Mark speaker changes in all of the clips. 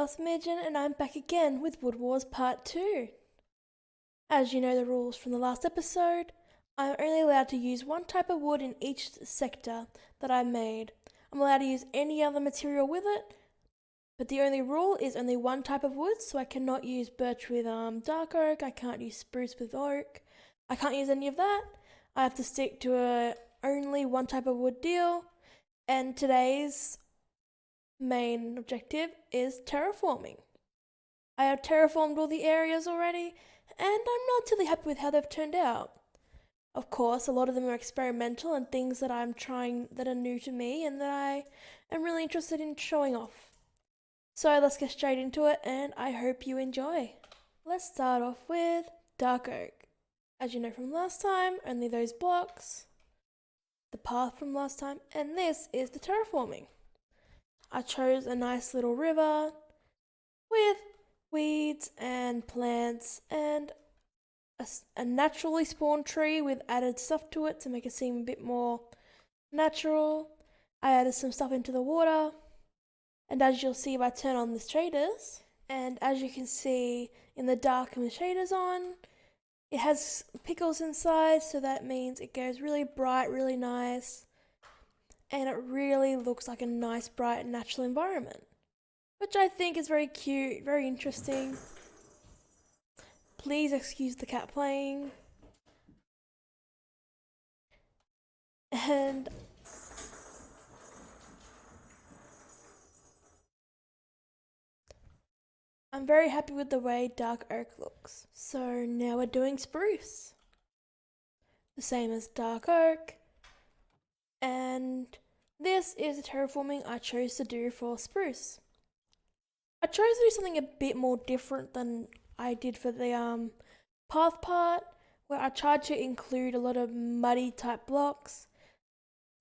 Speaker 1: LostMidgen, and I'm back again with Wood Wars Part 2. As you know the rules from the last episode, I'm only allowed to use one type of wood in each sector that I made. I'm allowed to use any other material with it, but the only rule is only one type of wood, so I cannot use birch with dark oak, I can't use spruce with oak, I can't use any of that. I have to stick to a only one type of wood deal, and today's main objective is terraforming. I have terraformed all the areas already, and I'm relatively happy with how they've turned out. Of course, a lot of them are experimental and things that I'm trying that are new to me and that I am really interested in showing off. So let's get straight into it, and I hope you enjoy. Let's start off with dark oak. As you know from last time, only those blocks, the path from last time, and this is the terraforming. I chose a nice little river with weeds and plants and a naturally spawned tree with added stuff to it to make it seem a bit more natural. I added some stuff into the water, and as you'll see if I turn on the shaders, and as you can see in the dark and the shaders on, it has pickles inside, so that means it goes really bright, really nice, and it really looks like a nice, bright, natural environment, which I think is very cute, very interesting. Please excuse the cat playing. And I'm very happy with the way dark oak looks. So now we're doing spruce. The same as dark oak. And this is the terraforming I chose to do for spruce. I chose to do something a bit more different than I did for the path part, where I tried to include a lot of muddy type blocks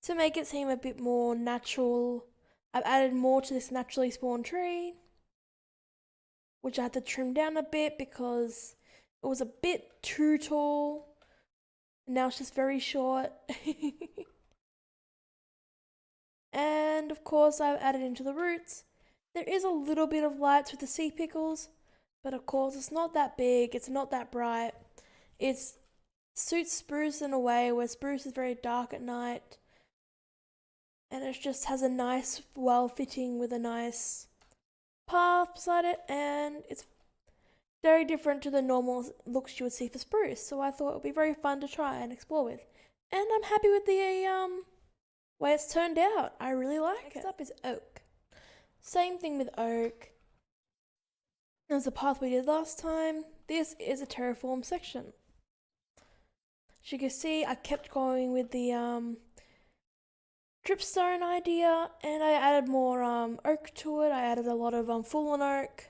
Speaker 1: to make it seem a bit more natural. I've added more to this naturally spawned tree, which I had to trim down a bit because it was a bit too tall. And now it's just very short. And of course I've added into the roots. There is a little bit of lights with the sea pickles, but of course it's not that big, it's not that bright. It suits spruce in a way where spruce is very dark at night, and it just has a nice, well fitting with a nice path beside it, and it's very different to the normal looks you would see for spruce, so I thought it would be very fun to try and explore with. And I'm happy with the way it's turned out. I really like it. Next up is oak. Same thing with oak as the path we did last time. This is a terraform section. As you can see, I kept going with the dripstone idea, and I added more oak to it. I added a lot of fallen oak,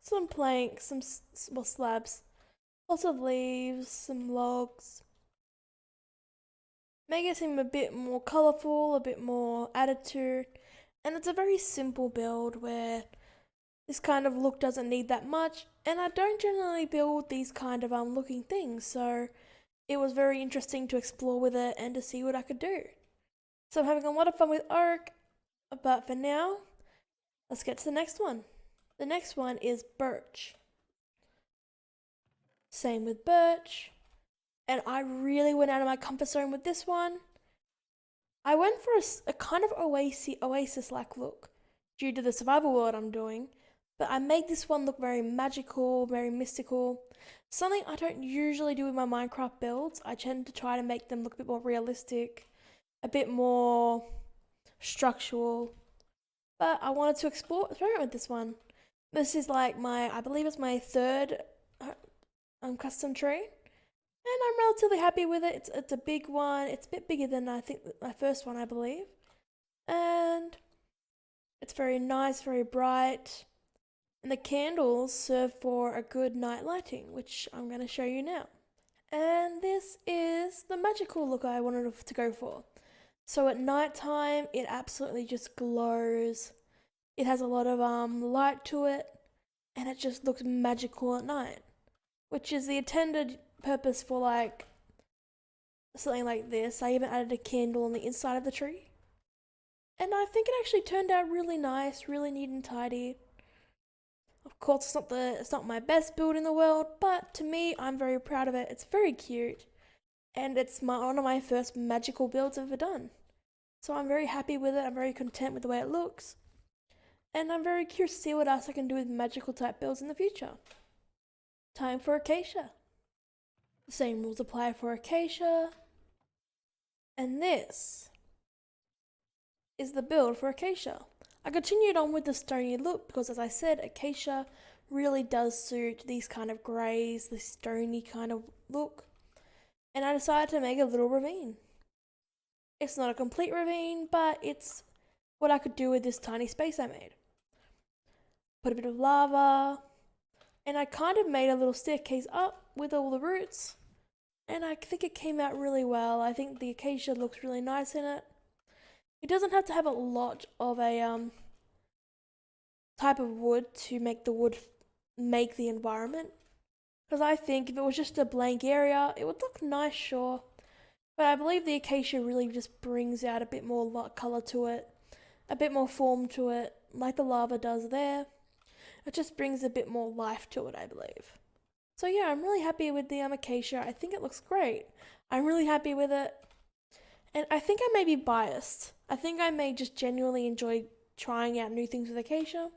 Speaker 1: some planks, some slabs, lots of leaves, some logs. Make it seem a bit more colourful, a bit more attitude, and it's a very simple build where this kind of look doesn't need that much, and I don't generally build these kind of looking things, so it was very interesting to explore with it and to see what I could do. So I'm having a lot of fun with oak, but for now, let's get to the next one. The next one is birch. Same with birch. And I really went out of my comfort zone with this one. I went for a kind of oasis-like look due to the survival world I'm doing, but I made this one look very magical, very mystical. Something I don't usually do with my Minecraft builds. I tend to try to make them look a bit more realistic, a bit more structural, but I wanted to experiment with this one. This is like I believe it's my third custom tree, and I'm relatively happy with it. It's a big one. It's a bit bigger than I think my first one, I believe. And it's very nice, very bright. And the candles serve for a good night lighting, which I'm going to show you now. And this is the magical look I wanted to go for. So at night time, it absolutely just glows. It has a lot of light to it, and it just looks magical at night, which is the intended purpose for like something like this. I even added a candle on the inside of the tree And I think it actually turned out really nice, really neat and tidy. Of course, it's not my best build in the world, but to me, I'm very proud of it. It's very cute, and it's one of my first magical builds I've ever done. So I'm very happy with it. I'm very content with the way it looks, and I'm very curious to see what else I can do with magical type builds in the future. Time for Acacia. The same rules apply for Acacia, and this is the build for Acacia. I continued on with the stony look because, as I said, Acacia really does suit these kind of greys, this stony kind of look. And I decided to make a little ravine. It's not a complete ravine, but it's what I could do with this tiny space I made. Put a bit of lava, and I kind of made a little staircase up with all the roots. And I think it came out really well. I think the acacia looks really nice in it. It doesn't have to have a lot of a type of wood to make the wood make the environment. Because I think if it was just a blank area, it would look nice, sure. But I believe the acacia really just brings out a bit more colour to it, a bit more form to it, like the lava does there. It just brings a bit more life to it, I believe. So yeah, I'm really happy with the acacia. I think it looks great. I'm really happy with it. And I think I may be biased. I think I may just genuinely enjoy trying out new things with acacia.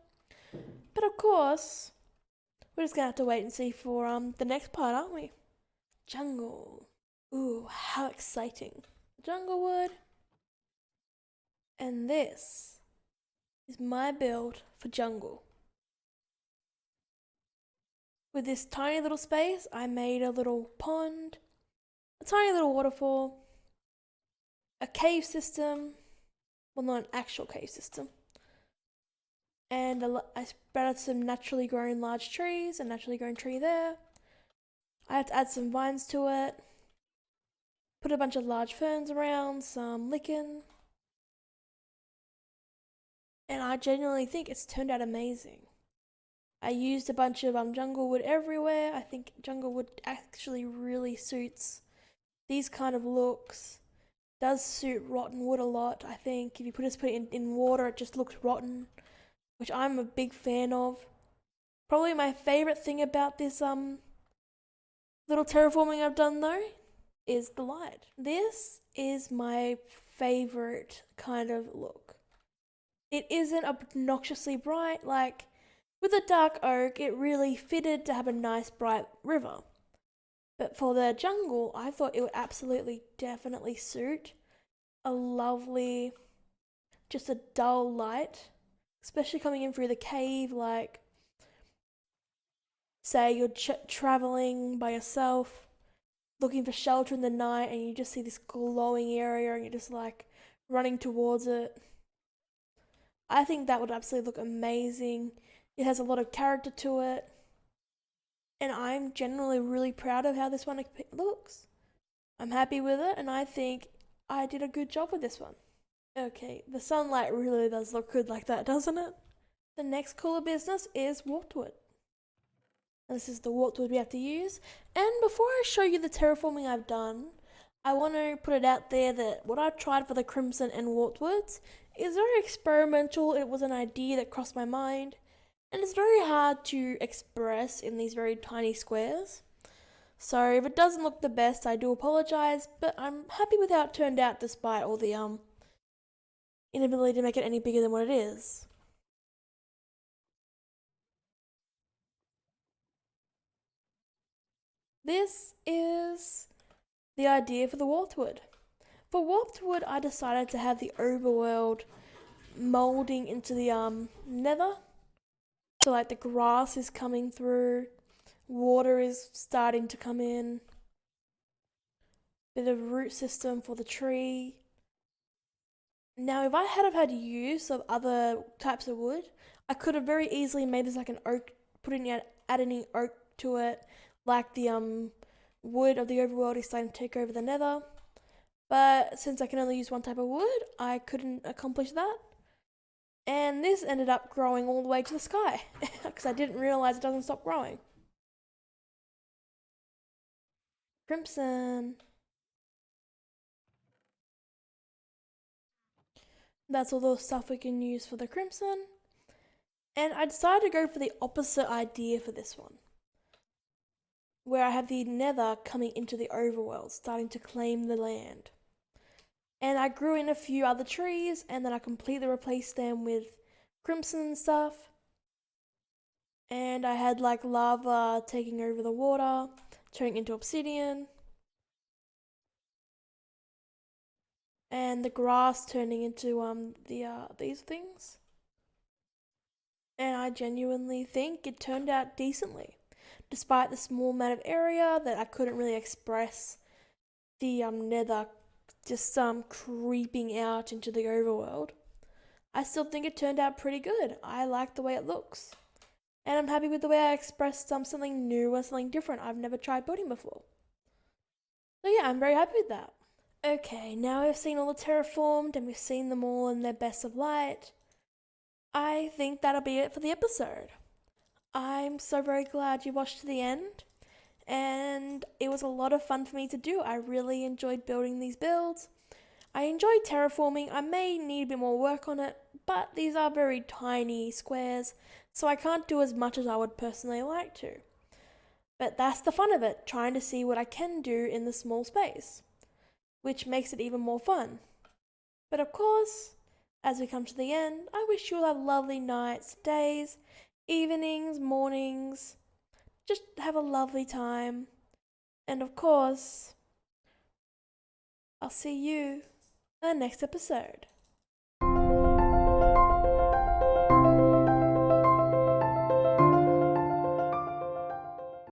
Speaker 1: But of course, we're just gonna have to wait and see for the next part, aren't we? Jungle. Ooh, how exciting. Jungle wood. And this is my build for jungle. With this tiny little space, I made a little pond, a tiny little waterfall, a cave system, well, not an actual cave system, and I spread out some naturally grown large trees, a naturally grown tree there. I had to add some vines to it, put a bunch of large ferns around, some lichen, and I genuinely think it's turned out amazing. I used a bunch of jungle wood everywhere. I think jungle wood actually really suits these kind of looks. Does suit rotten wood a lot. I think if you put it in water, it just looks rotten, which I'm a big fan of. Probably my favorite thing about this little terraforming I've done though is the light. This is my favorite kind of look. It isn't obnoxiously bright. Like with a dark oak, it really fitted to have a nice bright river. But for the jungle, I thought it would absolutely definitely suit a lovely, just a dull light, especially coming in through the cave. Like, say you're traveling by yourself, looking for shelter in the night, and you just see this glowing area and you're just like running towards it. I think that would absolutely look amazing. It has a lot of character to it. And I'm generally really proud of how this one looks. I'm happy with it, and I think I did a good job with this one. Okay, the sunlight really does look good like that, doesn't it? The next cooler business is warped wood. And this is the warped wood we have to use. And before I show you the terraforming I've done, I want to put it out there that what I've tried for the crimson and warped woods is very experimental. It was an idea that crossed my mind, and it's very hard to express in these very tiny squares. So if it doesn't look the best, I do apologise, but I'm happy with how it turned out despite all the inability to make it any bigger than what it is. This is the idea for the warped wood. For warped wood, I decided to have the overworld molding into the nether. So like the grass is coming through, water is starting to come in, bit of root system for the tree. Now, if I had have had use of other types of wood, I could have very easily made this like an oak, adding oak to it, like the wood of the overworld is starting to take over the nether. But since I can only use one type of wood, I couldn't accomplish that. And this ended up growing all the way to the sky because I didn't realize it doesn't stop growing. Crimson. That's all the stuff we can use for the Crimson. And I decided to go for the opposite idea for this one, where I have the Nether coming into the overworld, starting to claim the land. And I grew in a few other trees, and then I completely replaced them with Crimson stuff. And I had like lava taking over the water, turning into obsidian, and the grass turning into these things. And I genuinely think it turned out decently, despite the small amount of area that I couldn't really express the Nether just creeping out into the overworld. I still think it turned out pretty good. I like the way it looks. And I'm happy with the way I expressed something new or something different I've never tried building before. So yeah, I'm very happy with that. Okay, now we've seen all the terraformed and we've seen them all in their best of light. I think that'll be it for the episode. I'm so very glad you watched to the end, and it was a lot of fun for me to do. I really enjoyed building these builds. I enjoyed terraforming. I may need a bit more work on it, but these are very tiny squares, so I can't do as much as I would personally like to. But that's the fun of it, trying to see what I can do in the small space, which makes it even more fun. But of course, as we come to the end, I wish you all have lovely nights, days, evenings, mornings. Just have a lovely time. And of course, I'll see you in the next episode.